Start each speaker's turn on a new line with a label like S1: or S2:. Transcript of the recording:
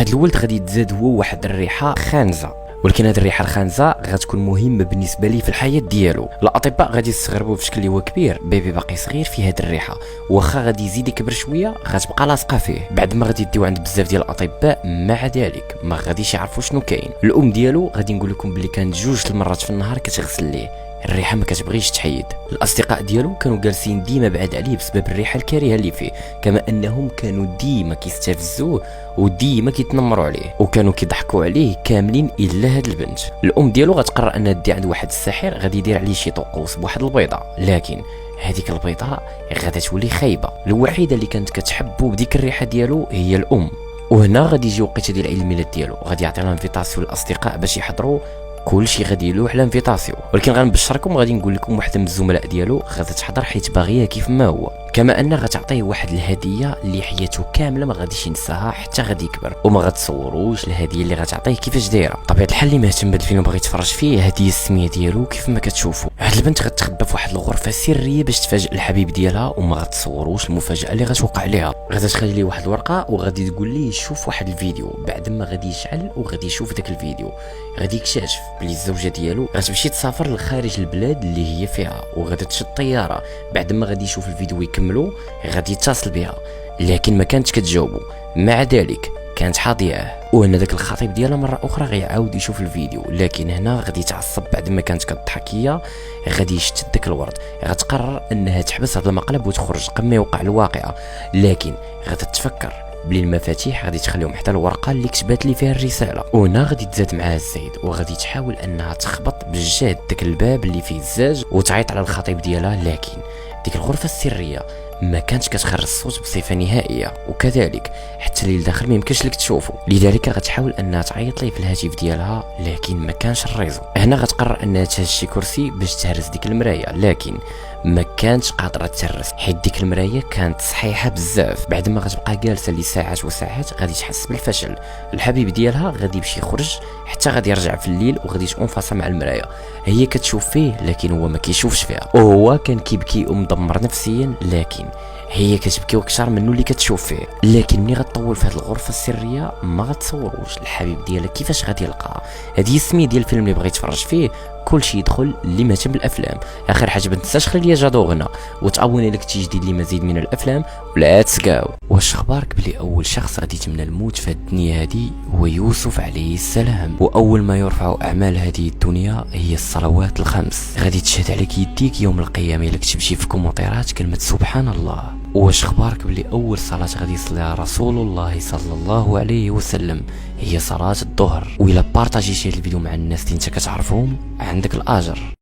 S1: هاد الولد غادي يتزاد هو واحد الريحه خانزه، ولكن هاد الريحه الخانزه غتكون مهمه بالنسبه لي في الحياه ديالو. الاطباء غادي يستغربوا بشكل اللي هو كبير بيبي باقي صغير في هاد الريحه، واخا غادي يزيد يكبر شويه غتبقى لاصقه فيه. بعد ما غادي يديو عند بزاف ديال الاطباء مع ذلك ما غاديش يعرفوا شنو كاين. الام ديالو غادي نقول لكم بلي كانت 2 المرات في النهار كتغسل ليه، الريحه ما كتبغيش تحيد. الاصدقاء ديالو كانوا جالسين ديما بعاد عليه بسبب الريحه الكريهه اللي فيه، كما انهم كانوا ديما كيستفزوه وديما كيتنمروا عليه، وكانوا كيضحكوا عليه كاملين الا هاد البنت. الام ديالو غتقرر انها تدي عند واحد الساحر غادي يدير عليه شي طقوس بواحد البيضه، لكن هذيك البيضه غادا تولي خايبه. الوحيده اللي كانت كتحبو بديك الريحه ديالو هي الام. وهنا غادي يجي وقيته ديال عيد الميلاد ديالو، غادي يعطي لانفيتاسيون للاصدقاء باش يحضروا، كلشي غادي يلوح على انفيتاسيون. ولكن غنبشركم غادي نقول لكم واحده من الزملاء ديالو غادا تحضر حيت باغيه كيف ما هو، كما ان غتعطيه واحد الهديه اللي حياته كامله ما غاديش ينساها حتى غادي يكبر، وما غتصوروش الهديه اللي غتعطيه كيفاش دايره. طبيعه الحال اللي مهتم بهذا الفيلم باغي يتفرج فيه، هذه السميه ديالو كيف ما كتشوفوا. هاد البنت غتخبى في واحد الغرفه سريه باش تفاجئ الحبيب ديالها، وما غتصوروش المفاجاه اللي غتوقع عليها. غادا تخلي ليه واحد الورقه وغادي تقول ليه شوف واحد الفيديو. بعد ما غادي يشعل وغادي يشوف داك الفيديو غادي يكتشف بلي الزوجه ديالو غتمشي تسافر لخارج البلاد اللي هي فيها، وغادي تشد طياره. بعد ما غادي يشوف الفيديو ويكملوا غادي يتصل بها، لكن ما كانتش كتجاوبه، مع ذلك كانت حاضياه. وهنا داك الخطيب ديالها مره اخرى غيعاود يشوف الفيديو، لكن هنا غادي يتعصب. بعد ما كانت كتضحك هي غادي يشتت داك الورد، غتقرر انها تحبس هذا المقلب وتخرج قبل ما يوقع الواقعه، لكن غادي تفكر بلي المفاتيح غادي تخليهم حتى الورقه اللي كتبات لي فيها الرساله. وهنا غادي تزاد معاها الزيد، وغادي تحاول انها تخبط بالجهد داك الباب اللي فيه الزاج وتعيط على الخطيب ديالها، لكن ديك الغرفه السريه ما كانتش كتخرج الصوت بصفه نهائيه، وكذلك حتى اللي لداخل ما يمكنش لك تشوفه. لذلك غتحاول انها تعيط ليه في الهاتف ديالها، لكن ما كانش الريزو. هنا غتقرر انها تهز شي كرسي باش تهرس ديك المرايه، لكن ما كانتش قادره تهرس حيت ديك المرايه كانت صحيحه بزاف. بعد ما غتبقى جالسه لساعات وساعات غادي تحس بالفشل. الحبيب ديالها غادي يمشي يخرج حتى غادي يرجع في الليل وغادي تنفصل مع المرايه، هي كتشوف فيه لكن هو ما كيشوفش فيها، وهو كان كيبكي ومدمر نفسيا، لكن هي كتبكي اكثر منه اللي كتشوف فيه. لكن ملي غتطول في هذه الغرفه السريه ما غتصوروش الحبيب ديالها كيفاش غادي يلقاها. هذه السميه ديال الفيلم اللي بغيت تفرج فيه، كلشي يدخل اللي مهتم بالافلام. اخر حاجه ما تنساش خلي لي جادو هنا وتابوني لك تجديد لي مزيد من الافلام، ولا تسقاو. واش اخبارك بلي اول شخص غادي يتمنى الموت في الدنيا هذه هو يوسف عليه السلام، واول ما يرفع اعمال هذه الدنيا هي الصلوات الخمس. غادي تشهد عليك يديك يوم القيامه الا كتب شي في كومونتيرات كلمه سبحان الله. واش اخبارك بلي اول صلاه غادي يصليها رسول الله صلى الله عليه وسلم هي صلاه الظهر، وإلا بارطاجيتي هذا الفيديو مع الناس اللي انت كتعرفهم عندك الاجر.